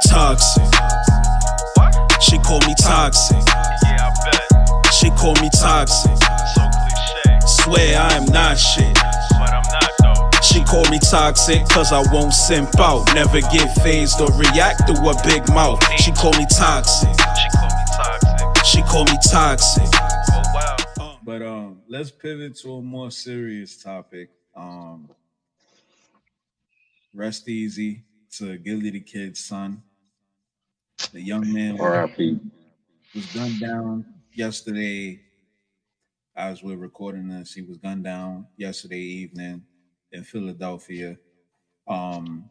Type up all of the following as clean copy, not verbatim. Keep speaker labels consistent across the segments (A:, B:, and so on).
A: Toxic. She call me toxic.
B: Yeah, I bet.
A: She call me toxic.
B: So cliche,
A: Swear I am not shit.
B: but I'm not though.
A: She call me toxic cause I won't simp out. Never get phased or react to a big mouth. She call me toxic.
B: She call me toxic.
A: She call me toxic.
B: Oh wow.
C: But let's pivot to a more serious topic. Rest easy to Gilly the Kid's son. The young man
D: R.I.P.
C: was gunned down yesterday. As we're recording this, he was gunned down yesterday evening in Philadelphia. I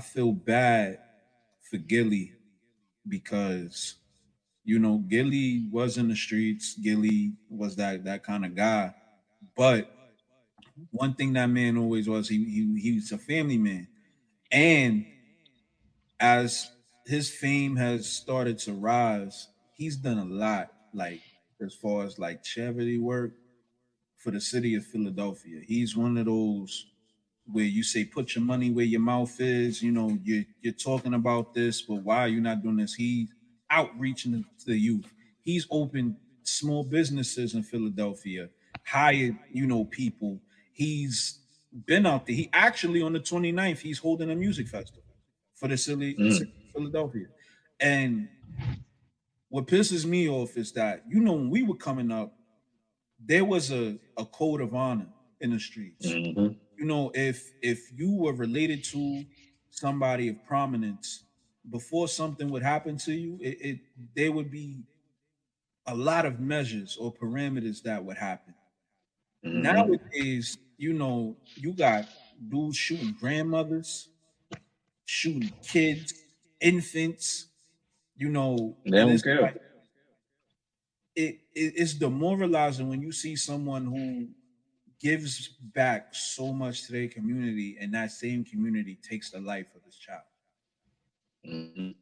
C: feel bad for Gilly because Gilly was in the streets. Gilly was that kind of guy. But one thing that man always was, he was a family man. And as his fame has started to rise, he's done a lot, like as far as like charity work for the city of Philadelphia. He's one of those where you say put your money where your mouth is. You're talking about this, but why are you not doing this? He's outreaching to the youth. He's opened small businesses in Philadelphia, hired people. He's been out there. He actually on the 29th, he's holding a music festival for the city of Philadelphia. And what pisses me off is that, when we were coming up, there was a code of honor in the streets.
D: Mhm.
C: If you were related to somebody of prominence, before something would happen to you, there would be a lot of measures or parameters that would happen.
D: Mhm.
C: Nowadays, you got dudes shooting grandmothers, shooting kids, infants,
D: They
C: and
D: don't
C: it's
D: care.
C: like, it's demoralizing when you see someone who gives back so much to their community and that same community takes the life of this child.
D: Mhm.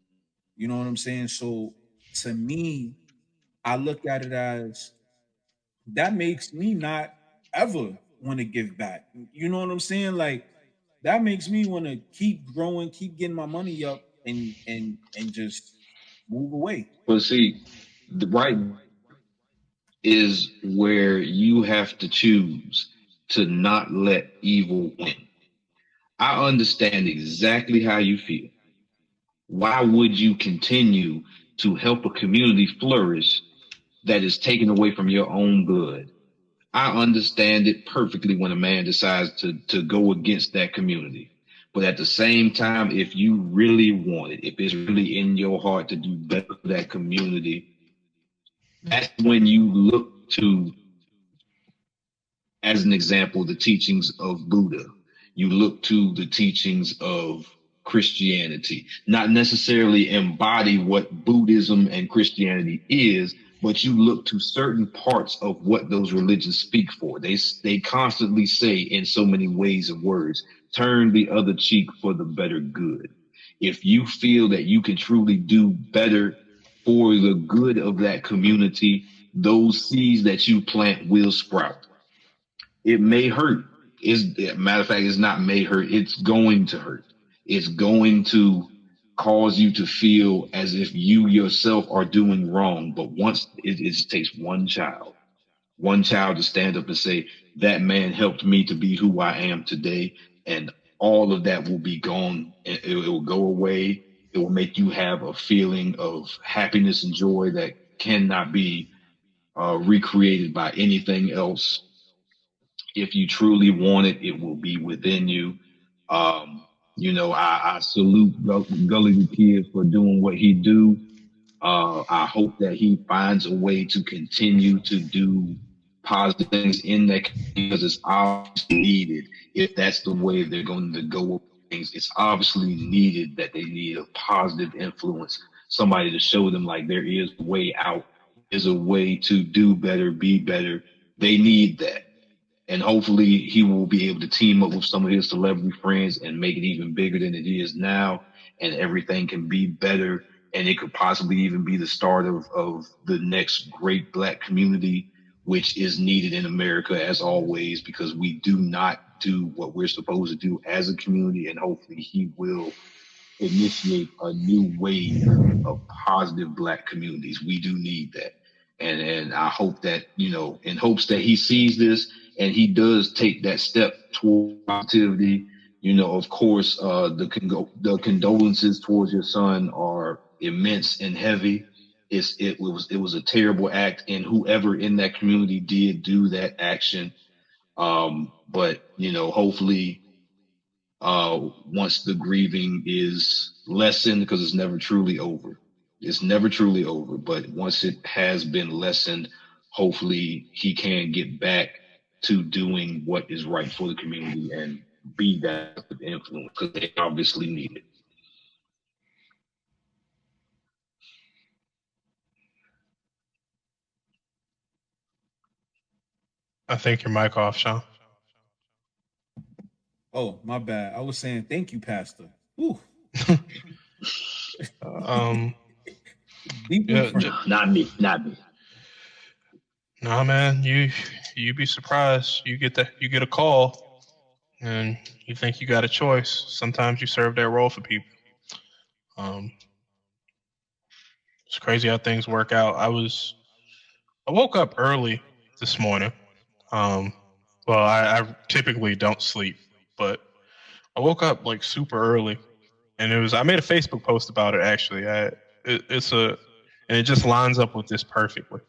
C: You know what I'm saying? So to me, I look at it as that makes me not ever want to give back. You know what I'm saying? Like that makes me want to keep growing, keep getting my money up and just move away.
D: But see, the right is where you have to choose to not let evil win. I understand exactly how you feel. Why would you continue to help a community flourish that is taken away from your own blood? I understand it perfectly when a man decides to go against that community. But at the same time, if you really want it, if it's really in your heart to do better for that community, that's when you look to, as an example, the teachings of Buddha. You look to the teachings of Christianity, not necessarily embody what Buddhism and Christianity is, but you look to certain parts of what those religions speak for. They constantly say in so many ways of words, turn the other cheek for the better good. If you feel that you can truly do better for the good of that community, those seeds that you plant will sprout. It may hurt. Matter of fact, it's not may hurt. It's going to hurt. It's going to cause you to feel as if you yourself are doing wrong. But once it takes one child to stand up and say, that man helped me to be who I am today. And all of that will be gone. It will go away. It will make you have a feeling of happiness and joy that cannot be recreated by anything else. If you truly want it, it will be within you. I salute Gully the Kid for doing what he do. I hope that he finds a way to continue to do positive things in that, because it's obviously needed. If that's the way they're going to go with things, it's obviously needed that they need a positive influence, somebody to show them like there is a way out, there's a way to do better, be better. They need that. And hopefully he will be able to team up with some of his celebrity friends and make it even bigger than it is now. And everything can be better. And it could possibly even be the start of the next great Black community, which is needed in America as always, because we do not do what we're supposed to do as a community, and hopefully he will initiate a new wave of positive Black communities. We do need that. And I hope that, in hopes that he sees this and he does take that step toward positivity. Of course, the condolences towards your son are immense and heavy. It was a terrible act, and whoever in that community did do that action. But hopefully, once the grieving is lessened, because it's never truly over. It's never truly over, but once it has been lessened, hopefully he can get back to doing what is right for the community and be that influence, because they obviously need it.
E: I think your mic off, Sean.
C: Oh, my bad. I was saying thank you, Pastor. Ooh. Deep in
E: Yeah,
C: front.
D: Not me.
E: nah, man, you be surprised. You get a call, and you think you got a choice. Sometimes you serve that role for people. It's crazy how things work out. I woke up early this morning. Um, well, I typically don't sleep, but I woke up like super early, and I made a Facebook post about it actually. And it just lines up with this perfectly.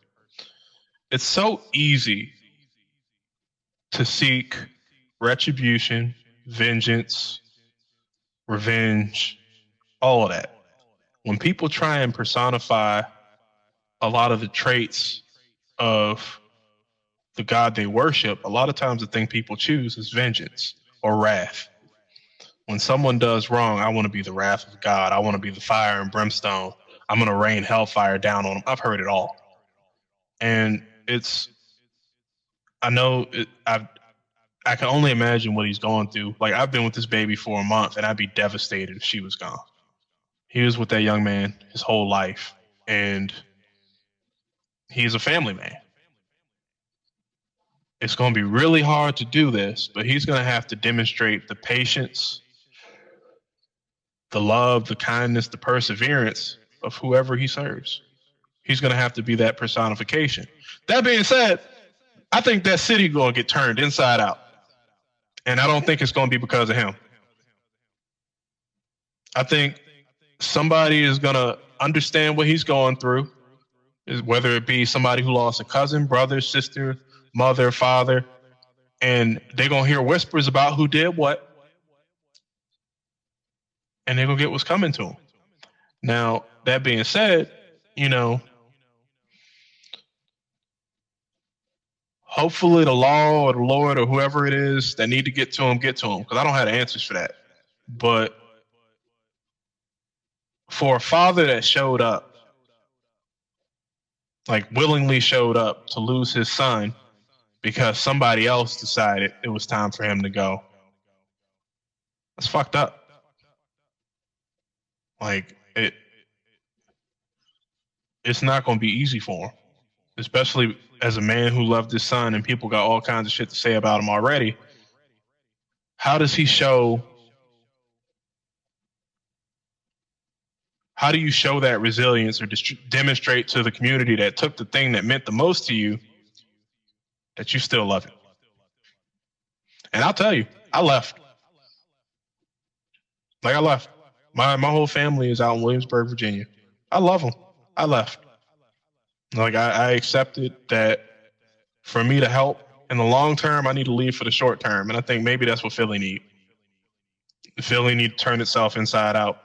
E: It's so easy to seek retribution, vengeance, revenge, all of that. When people try and personify a lot of the traits of the God they worship, a lot of times the thing people choose is vengeance or wrath. When someone does wrong, I want to be the wrath of God. I want to be the fire and brimstone. I'm going to rain hellfire down on them. I've heard it all. And I know, I can only imagine what he's going through. Like, I've been with this baby for a month, and I'd be devastated if she was gone. He was with that young man his whole life, and he's a family man. It's going to be really hard to do this, but he's going to have to demonstrate the patience, the love, the kindness, the perseverance of whoever he serves. He's going to have to be that personification. That being said, I think that city going to get turned inside out. And I don't think it's going to be because of him. I think somebody is going to understand what he's going through, whether it be somebody who lost a cousin, brother, sister, mother, father, and they're going to hear whispers about who did what, and they're going to get what's coming to them. Now, that being said, hopefully the law or the Lord or whoever it is that need to get to him, because I don't have the answers for that. But for a father that showed up, like willingly showed up to lose his son because somebody else decided it was time for him to go, that's fucked up. Like, it's not going to be easy for him, especially as a man who loved his son and people got all kinds of shit to say about him already. How do you show that resilience or demonstrate to the community that took the thing that meant the most to you that you still love it? And I'll tell you, I left. Like, I left. My whole family is out in Williamsburg, Virginia. I love them. I left. Like, I accepted that for me to help in the long term, I need to leave for the short term. And I think maybe that's what Philly need. Philly need to turn itself inside out.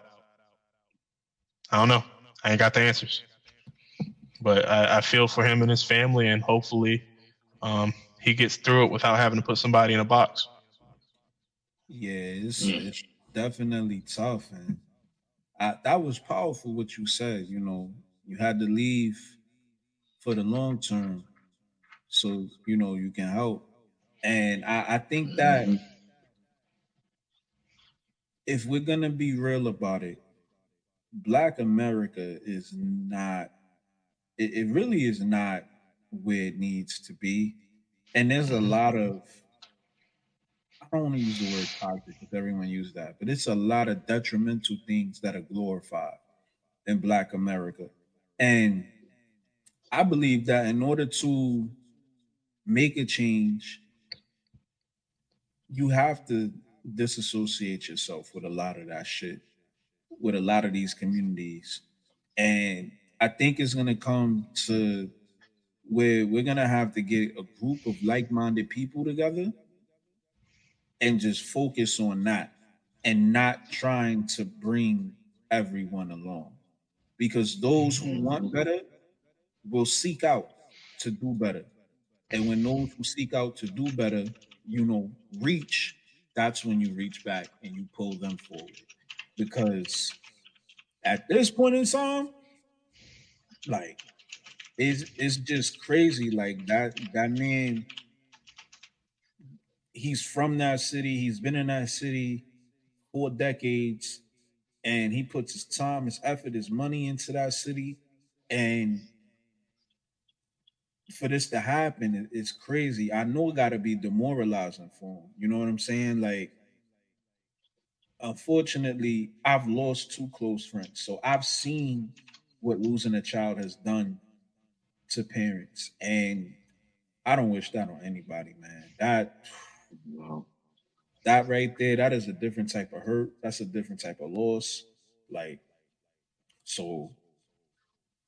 E: I don't know. I ain't got the answers. But I feel for him and his family, and hopefully he gets through it without having to put somebody in a box.
C: Yeah, it's definitely tough. And that was powerful what you said. You had to leave for the long term so, you can help. And I think that if we're going to be real about it, Black America is not, it really is not where it needs to be. And there's a lot of, I don't want to use the word toxic because everyone uses that, but it's a lot of detrimental things that are glorified in Black America. And I believe that in order to make a change, you have to disassociate yourself with a lot of that shit, with a lot of these communities. And I think it's going to come to where we're going to have to get a group of like minded people together and just focus on that and not trying to bring everyone along. Because those who want
D: Mhm.
C: better will seek out to do better. And when those who seek out to do better, reach, that's when you reach back and you pull them forward. Because at this point in time, like it's just crazy. Like that man, he's from that city, he's been in that city 4 decades, and he puts his time, his effort, his money into that city. And for this to happen, it's crazy. I know it gotta be demoralizing for him. You know what I'm saying? Like, unfortunately, I've lost two close friends. So I've seen what losing a child has done to parents. And I don't wish that on anybody, man.
D: Wow.
C: That right there, that is a different type of hurt. That's a different type of loss. Like, so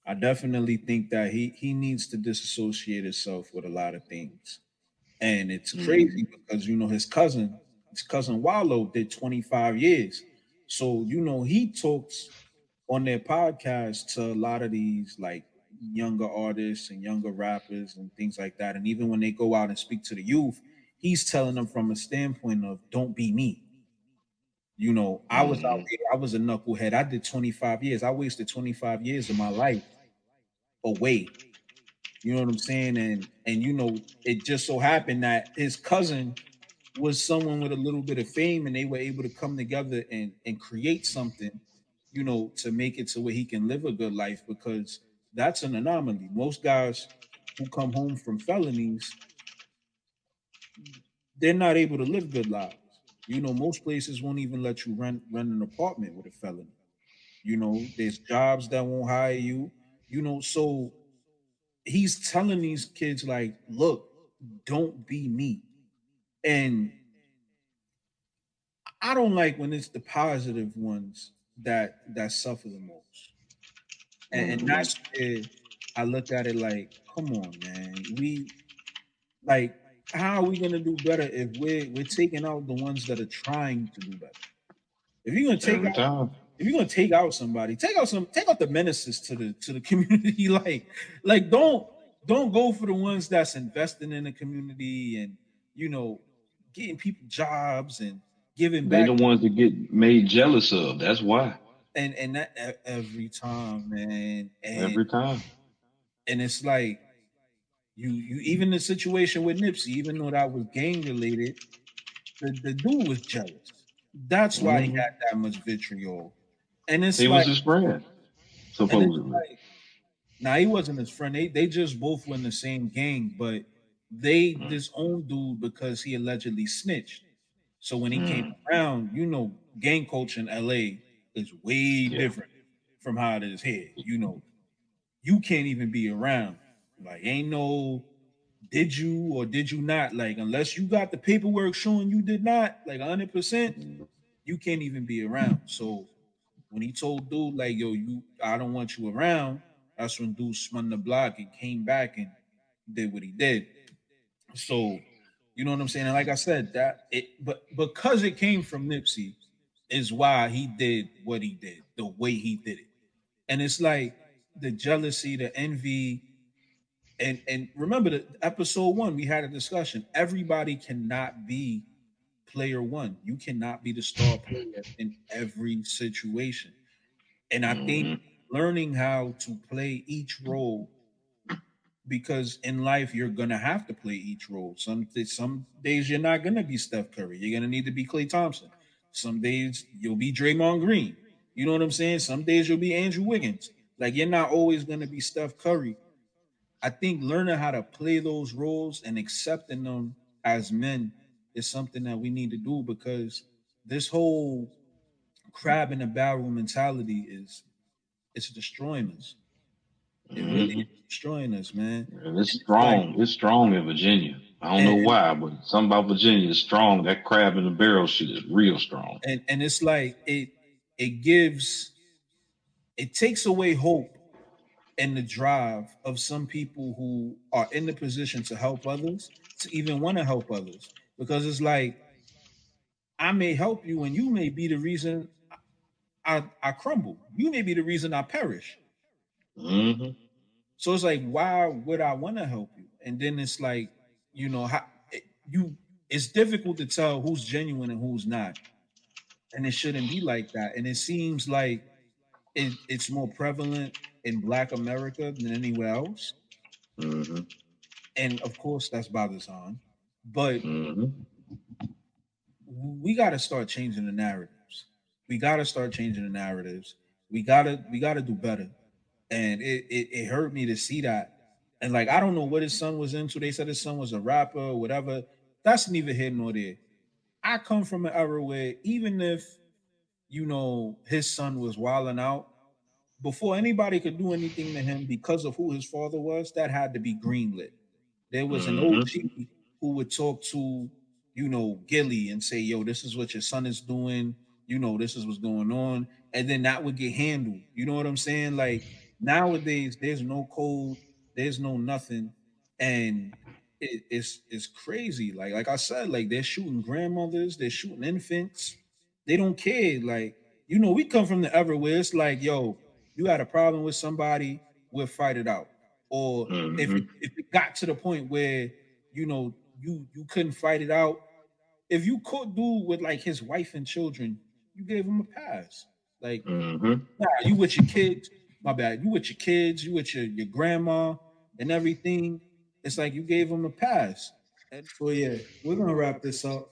C: I definitely think that he needs to disassociate himself with a lot of things. And it's
D: Mhm.
C: crazy because his cousin Wallow did 25 years. So he talks on their podcast to a lot of these like younger artists and younger rappers and things like that. And even when they go out and speak to the youth, he's telling them from a standpoint of don't be me. I was out
D: Mhm.
C: there, I was a knucklehead. I did 25 years. I wasted 25 years of my life away. You know what I'm saying? And it just so happened that his cousin was someone with a little bit of fame, and they were able to come together and create something, to make it to where he can live a good life, because that's an anomaly. Most guys who come home from felonies, they're not able to live good lives. Most places won't even let you rent an apartment with a felony. There's jobs that won't hire you. So he's telling these kids like, look, don't be me. And I don't like when it's the positive ones that suffer the most. And
D: Mhm.
C: that's where I look at it like, come on, man. Like, how are we gonna do better if we're taking out the ones that are trying to do better? If you're gonna take
D: Every
C: out
D: time.
C: if you're gonna take out somebody, take out the menaces to the community. Like don't go for the ones that's investing in the community and you know getting people jobs and giving
D: They
C: back.
D: the ones that get made jealous of. That's why.
C: And that every time, man. and
D: Every time.
C: and it's like you even the situation with Nipsey, even though that was gang related, the dude was jealous. That's why he
D: Hmm.
C: had that much vitriol. And it's
D: He was
C: like
D: his friend,
C: and it's
D: supposedly.
C: like now he wasn't his friend. They just both were in the same gang, but they disowned dude because he allegedly snitched. So when he came
D: Mm.
C: around, gang culture in LA is way
D: Yeah.
C: different from how it is here. You can't even be around. Like, ain't no did you or did you not? Like, unless you got the paperwork showing you did not, like 100%, you can't even be around. So when he told dude, like, yo, I don't want you around, that's when dude spun the block and came back and did what he did. So, you know what I'm saying? And like I said, but because it came from Nipsey, is why he did what he did, the way he did it. And it's like the jealousy, the envy, and remember the episode one, we had a discussion. Everybody cannot be player one. You cannot be the star player in every situation. And I think
D: Hmm.
C: learning how to play each role, because in life you're gonna have to play each role. Some days you're not gonna be Steph Curry. You're gonna need to be Clay Thompson. Some days you'll be Draymond Green. You know what I'm saying? Some days you'll be Andrew Wiggins. Like, you're not always gonna be Steph Curry. I think learning how to play those roles and accepting them as men is something that we need to do because this whole crab in the barrel mentality is it's destroying us. It really
D: Hmm.
C: is destroying us, man.
D: And it's
C: And it's like,
D: strong. It's strong in Virginia. I don't know
C: and
D: why, but something about Virginia is strong. That crab in the barrel shit is real strong.
C: and it's like it gives it takes away hope and the drive of some people who are in the position to help others to even want to help others because it's like I may help you and you may be the reason I crumble. You may be the reason I perish.
D: Hmm.
C: So it's like, why would I want to help you? And then it's like, how you it's difficult to tell who's genuine and who's not. And it shouldn't be like that. And it seems like it's more prevalent in Black America than anywhere else.
D: Hmm.
C: And of course, that's by design. But
D: Hmm.
C: we got to start changing the narratives. We got to start changing the narratives. We gotta do better. And it hurt me to see that. And like I don't know what his son was into. They said his son was a rapper or whatever. That's neither here nor there. I come from an era where even if his son was wilding out, before anybody could do anything to him because of who his father was, that had to be greenlit. There was an
D: Hmm.
C: OG who would talk to, Gilly and say, yo, this is what your son is doing. This is what's going on. And then that would get handled. You know what I'm saying? Like nowadays, there's no code, there's no nothing. And it's crazy. Like I said, like they're shooting grandmothers, they're shooting infants. They don't care. Like, we come from the era where it's like, yo, you got a problem with somebody, we'll fight it out. Or
D: Hmm.
C: if it got to the point where you couldn't fight it out, if you could do with like his wife and children, you gave him a pass. Like,
D: Hmm.
C: nah, you with your kids, my bad. You with your kids, you with your grandma and everything. It's like you gave him a pass. And so yeah, we're gonna wrap this up.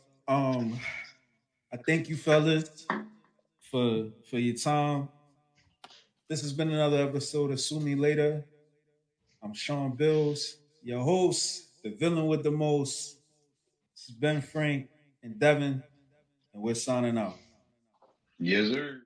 C: I thank you fellas for your time. This has been another episode of Sue Me Later. I'm Sean Bills, your host, the villain with the most. This is Ben Frank and Devin, and we're signing out.
D: Yes, sir.